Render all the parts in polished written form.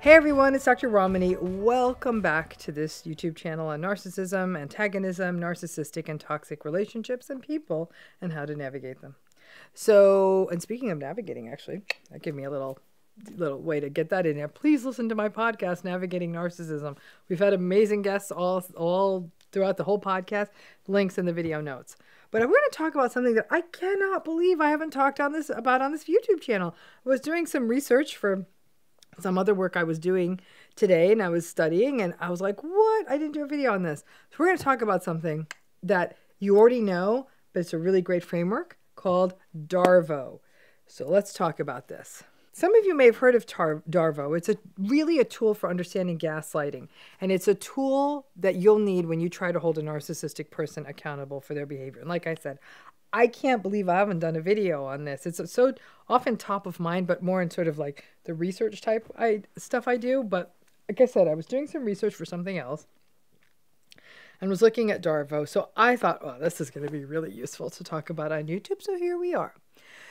Hey everyone, it's Dr. Ramani. Welcome back to this YouTube channel on narcissism, antagonism, narcissistic and toxic relationships and people, and how to navigate them. So, and speaking of navigating, actually, that gave me a little way to get that in there. Please listen to my podcast, Navigating Narcissism. We've had amazing guests all throughout the whole podcast. Links in the video notes. But I'm going to talk about something that I cannot believe I haven't talked about on this YouTube channel. I was doing some research for some other work I was doing today, and I was studying, and I was like, what? I didn't do a video on this. So we're going to talk about something that you already know, but it's a really great framework called DARVO. So let's talk about this. Some of you may have heard of DARVO. It's really a tool for understanding gaslighting, and it's a tool that you'll need when you try to hold a narcissistic person accountable for their behavior. And like I said, I can't believe I haven't done a video on this. It's so often top of mind, but more in sort of like the research type stuff I do. But like I said, I was doing some research for something else and was looking at DARVO. So I thought, well, this is going to be really useful to talk about on YouTube. So here we are.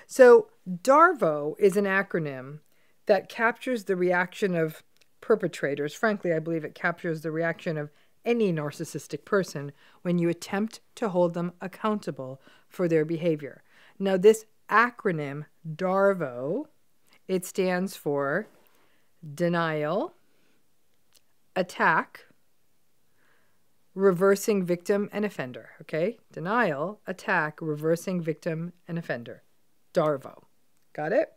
So DARVO is an acronym that captures the reaction of perpetrators. Frankly, I believe it captures the reaction of any narcissistic person when you attempt to hold them accountable for their behavior. Now, this acronym, DARVO, it stands for denial, attack, reversing victim and offender. Okay? Denial, attack, reversing victim and offender. DARVO. Got it?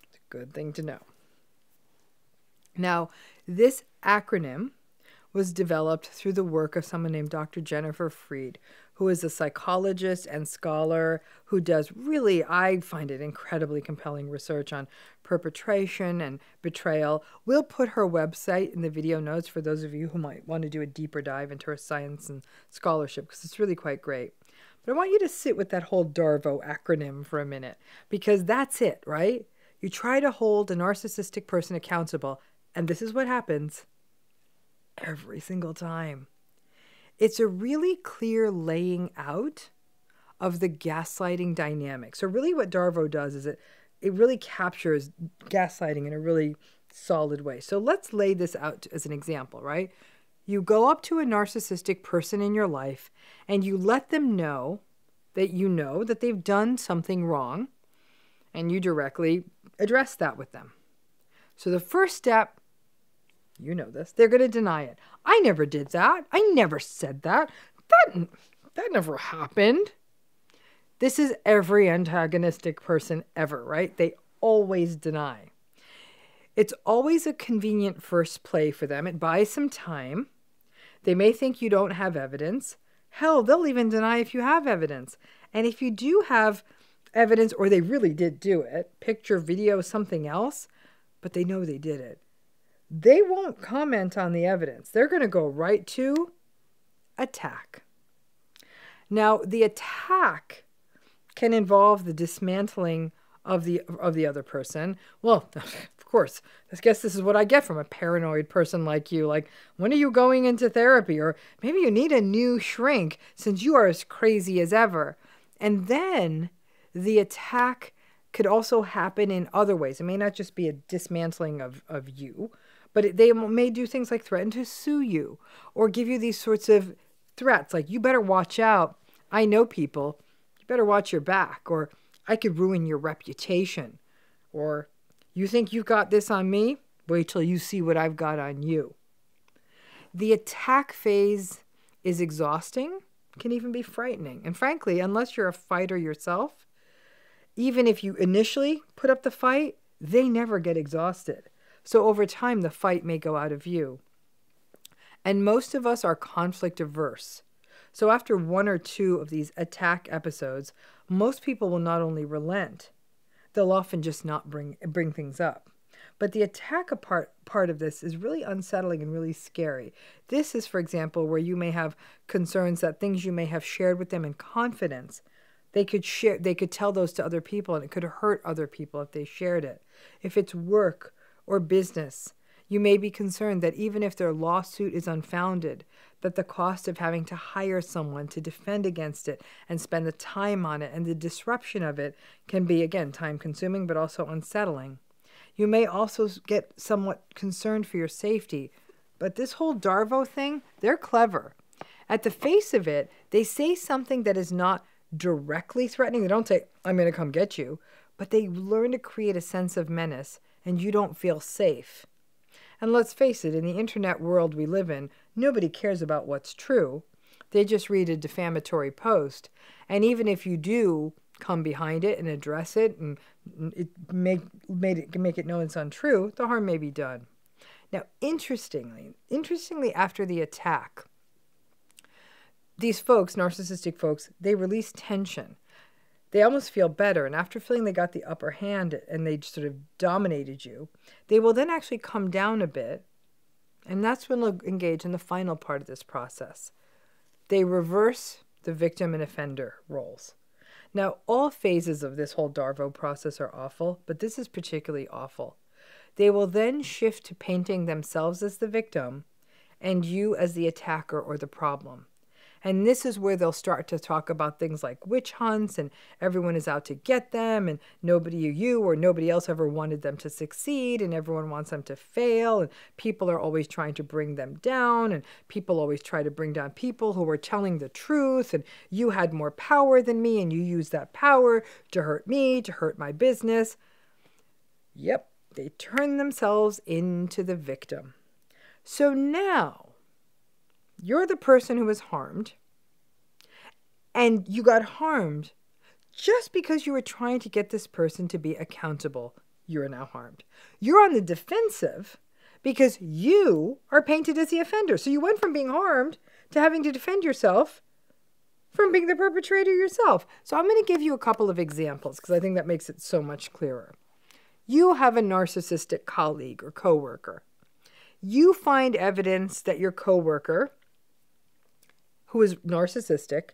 It's a good thing to know. Now, this acronym was developed through the work of someone named Dr. Jennifer Freed, who is a psychologist and scholar who does really, I find it incredibly compelling research on perpetration and betrayal. We'll put her website in the video notes for those of you who might want to do a deeper dive into her science and scholarship, because it's really quite great. But I want you to sit with that whole DARVO acronym for a minute, because that's it, right? You try to hold a narcissistic person accountable, and this is what happens every single time. It's a really clear laying out of the gaslighting dynamic. So really what DARVO does is it really captures gaslighting in a really solid way. So let's lay this out as an example, right? You go up to a narcissistic person in your life and you let them know that they've done something wrong, and you directly address that with them. So the first step, you know this, they're going to deny it. I never did that. I never said that. That never happened. This is every antagonistic person ever, right? They always deny. It's always a convenient first play for them. It buys some time. They may think you don't have evidence. Hell, they'll even deny if you have evidence. And if you do have evidence, or they really did do it, picture, video, something else, but they know they did it, they won't comment on the evidence. They're going to go right to attack. Now, the attack can involve the dismantling of the other person. Well, of course, I guess this is what I get from a paranoid person like you. Like, when are you going into therapy? Or maybe you need a new shrink since you are as crazy as ever. And then the attack could also happen in other ways. It may not just be a dismantling of you, but they may do things like threaten to sue you or give you these sorts of threats like, you better watch out. I know people. You better watch your back. Or I could ruin your reputation. Or you think you've got this on me? Wait till you see what I've got on you. The attack phase is exhausting, can even be frightening. And frankly, unless you're a fighter yourself, even if you initially put up the fight, they never get exhausted. So over time, the fight may go out of view. And most of us are conflict averse. So after one or two of these attack episodes, most people will not only relent, they'll often just not bring things up. But the attack part of this is really unsettling and really scary. This is, for example, where you may have concerns that things you may have shared with them in confidence, they could tell those to other people, and it could hurt other people if they shared it. If it's work or business, you may be concerned that even if their lawsuit is unfounded, that the cost of having to hire someone to defend against it and spend the time on it and the disruption of it can be, again, time-consuming, but also unsettling. You may also get somewhat concerned for your safety. But this whole DARVO thing, they're clever. At the face of it, they say something that is not directly threatening. They don't say, I'm going to come get you. But they learn to create a sense of menace, and you don't feel safe. And let's face it, in the internet world we live in, nobody cares about what's true. They just read a defamatory post. And even if you do come behind it and address it and make it known it's untrue, the harm may be done. Now, interestingly, after the attack, these folks, narcissistic folks, they release tension. They almost feel better. And after feeling they got the upper hand and they sort of dominated you, they will then actually come down a bit. And that's when they'll engage in the final part of this process. They reverse the victim and offender roles. Now, all phases of this whole DARVO process are awful, but this is particularly awful. They will then shift to painting themselves as the victim and you as the attacker or the problem. And this is where they'll start to talk about things like witch hunts and everyone is out to get them and you or nobody else ever wanted them to succeed and everyone wants them to fail and people are always trying to bring them down and people always try to bring down people who are telling the truth and you had more power than me and you used that power to hurt me, to hurt my business. Yep, they turn themselves into the victim. So now, you're the person who was harmed, and you got harmed just because you were trying to get this person to be accountable. You're now harmed. You're on the defensive because you are painted as the offender. So you went from being harmed to having to defend yourself from being the perpetrator yourself. So I'm going to give you a couple of examples because I think that makes it so much clearer. You have a narcissistic colleague or coworker. You find evidence that your coworker, who is narcissistic,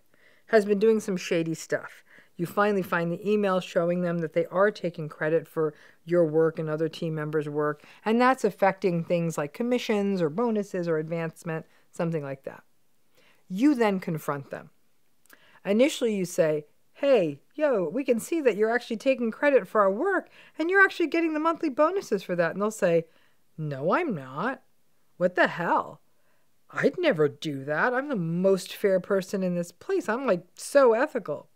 has been doing some shady stuff. You finally find the email showing them that they are taking credit for your work and other team members' work, and that's affecting things like commissions or bonuses or advancement, something like that. You then confront them. Initially, you say, hey, we can see that you're actually taking credit for our work, and you're actually getting the monthly bonuses for that. And they'll say, no, I'm not. What the hell? I'd never do that. I'm the most fair person in this place. I'm like so ethical.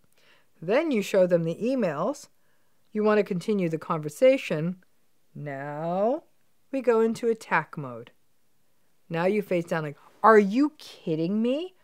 Then you show them the emails. You want to continue the conversation. Now we go into attack mode. Now you face down like, are you kidding me?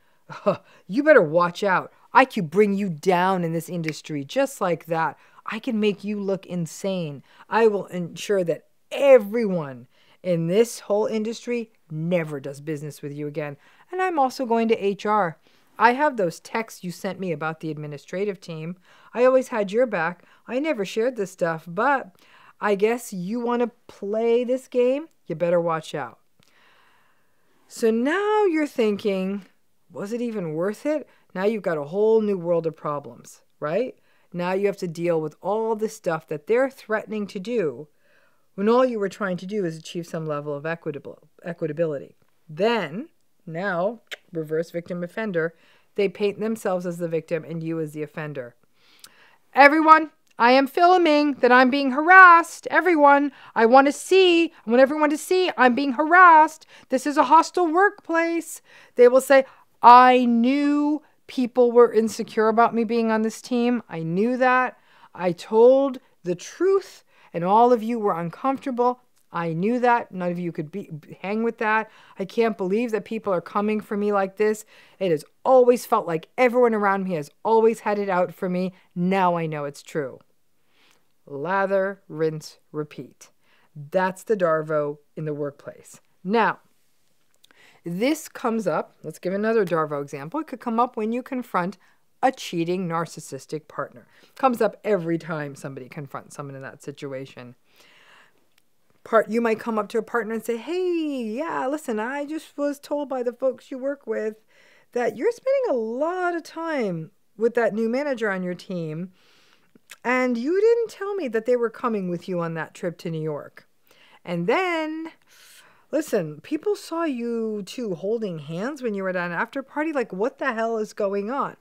You better watch out. I could bring you down in this industry just like that. I can make you look insane. I will ensure that everyone in this whole industry never does business with you again. And I'm also going to HR. I have those texts you sent me about the administrative team. I always had your back. I never shared this stuff, but I guess you want to play this game? You better watch out. So now you're thinking, was it even worth it? Now you've got a whole new world of problems, right? Now you have to deal with all the stuff that they're threatening to do when all you were trying to do is achieve some level of equitability. Then, now, reverse victim offender, they paint themselves as the victim and you as the offender. Everyone, I am filming that I'm being harassed. Everyone, I want everyone to see I'm being harassed. This is a hostile workplace. They will say, I knew people were insecure about me being on this team. I knew that. I told the truth. And all of you were uncomfortable. I knew that. None of you could hang with that. I can't believe that people are coming for me like this. It has always felt like everyone around me has always had it out for me. Now I know it's true. Lather, rinse, repeat. That's the DARVO in the workplace. Now, this comes up. Let's give another DARVO example. It could come up when you confront a cheating narcissistic partner. Comes up every time somebody confronts someone in that situation. You might come up to a partner and say, hey, yeah, listen, I just was told by the folks you work with that you're spending a lot of time with that new manager on your team, and you didn't tell me that they were coming with you on that trip to New York. And then, listen, people saw you two holding hands when you were at an after party. Like, what the hell is going on?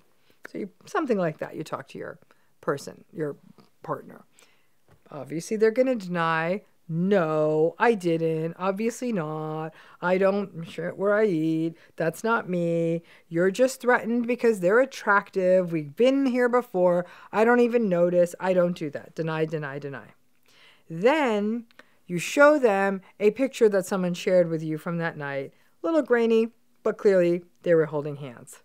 So something like that, you talk to your partner. Obviously, they're going to deny No, I didn't. Obviously not. I don't shit where I eat. That's not me. You're just threatened because they're attractive. We've been here before. I don't even notice. I don't do that. Deny, deny, deny. Then you show them a picture that someone shared with you from that night. A little grainy, but clearly they were holding hands.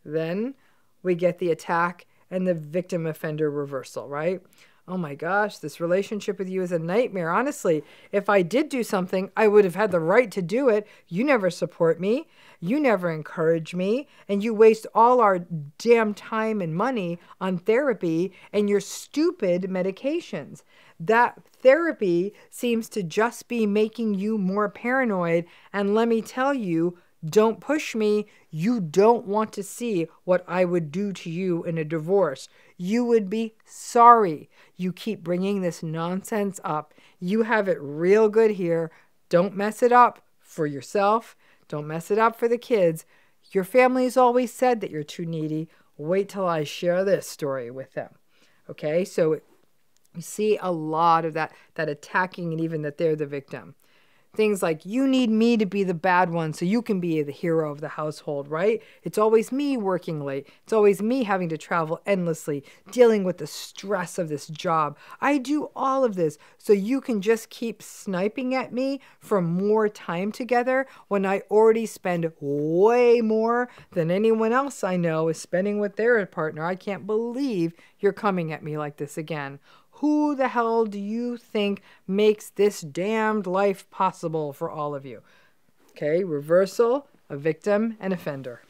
Then we get the attack and the victim offender reversal, right? Oh my gosh, this relationship with you is a nightmare. Honestly, if I did do something, I would have had the right to do it. You never support me. You never encourage me. And you waste all our damn time and money on therapy and your stupid medications. That therapy seems to just be making you more paranoid. And let me tell you, don't push me. You don't want to see what I would do to you in a divorce. You would be sorry. You keep bringing this nonsense up. You have it real good here. Don't mess it up for yourself. Don't mess it up for the kids. Your family's always said that you're too needy. Wait till I share this story with them. Okay, so you see a lot of that attacking and even that they're the victim. Things like, you need me to be the bad one so you can be the hero of the household, right? It's always me working late. It's always me having to travel endlessly, dealing with the stress of this job. I do all of this so you can just keep sniping at me for more time together when I already spend way more than anyone else I know is spending with their partner. I can't believe you're coming at me like this again. Who the hell do you think makes this damned life possible for all of you? Okay, reversal, a victim, and offender.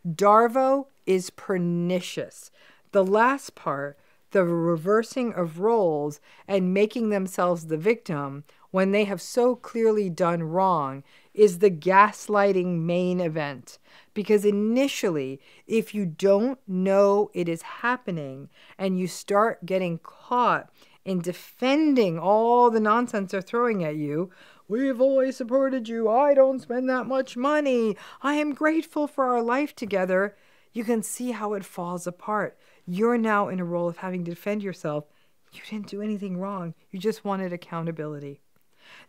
DARVO is pernicious. The last part, the reversing of roles and making themselves the victim when they have so clearly done wrong, is the gaslighting main event. Because initially, if you don't know it is happening and you start getting caught in defending all the nonsense they're throwing at you, we've always supported you, I don't spend that much money, I am grateful for our life together, you can see how it falls apart. You're now in a role of having to defend yourself. You didn't do anything wrong. You just wanted accountability.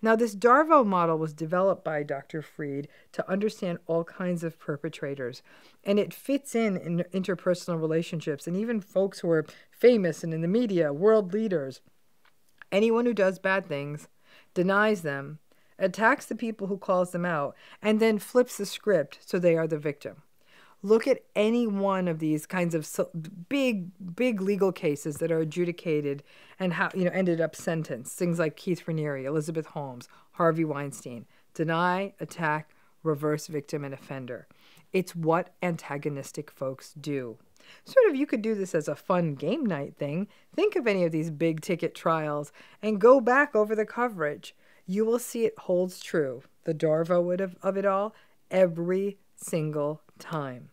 Now, this DARVO model was developed by Dr. Freed to understand all kinds of perpetrators, and it fits in interpersonal relationships and even folks who are famous and in the media, world leaders. Anyone who does bad things, denies them, attacks the people who calls them out, and then flips the script so they are the victim. Look at any one of these kinds of big legal cases that are adjudicated and how ended up sentenced. Things like Keith Raniere, Elizabeth Holmes, Harvey Weinstein. Deny, attack, reverse victim and offender. It's what antagonistic folks do. Sort of, you could do this as a fun game night thing. Think of any of these big ticket trials and go back over the coverage. You will see it holds true, the DARVO of it all, every single time.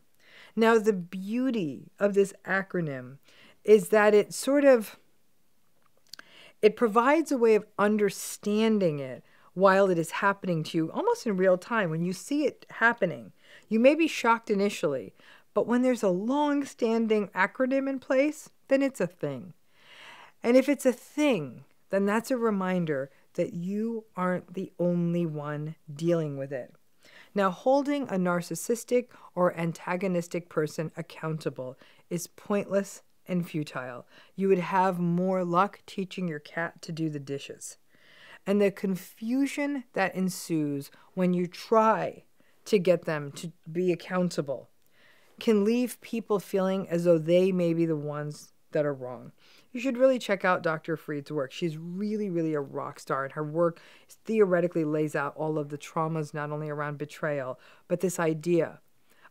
Now, the beauty of this acronym is that it provides a way of understanding it while it is happening to you, almost in real time. When you see it happening, you may be shocked initially, but when there's a long-standing acronym in place, then it's a thing. And if it's a thing, then that's a reminder that you aren't the only one dealing with it. Now, holding a narcissistic or antagonistic person accountable is pointless and futile. You would have more luck teaching your cat to do the dishes. And the confusion that ensues when you try to get them to be accountable can leave people feeling as though they may be the ones that are wrong. You should really check out Dr. Freed's work. She's really a rock star, and her work theoretically lays out all of the traumas, not only around betrayal, but this idea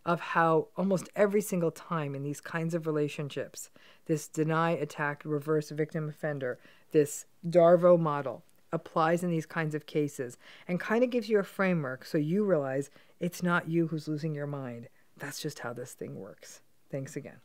of how almost every single time in these kinds of relationships, this deny, attack, reverse victim offender, this DARVO model applies in these kinds of cases and kind of gives you a framework so you realize it's not you who's losing your mind. That's just how this thing works. Thanks again.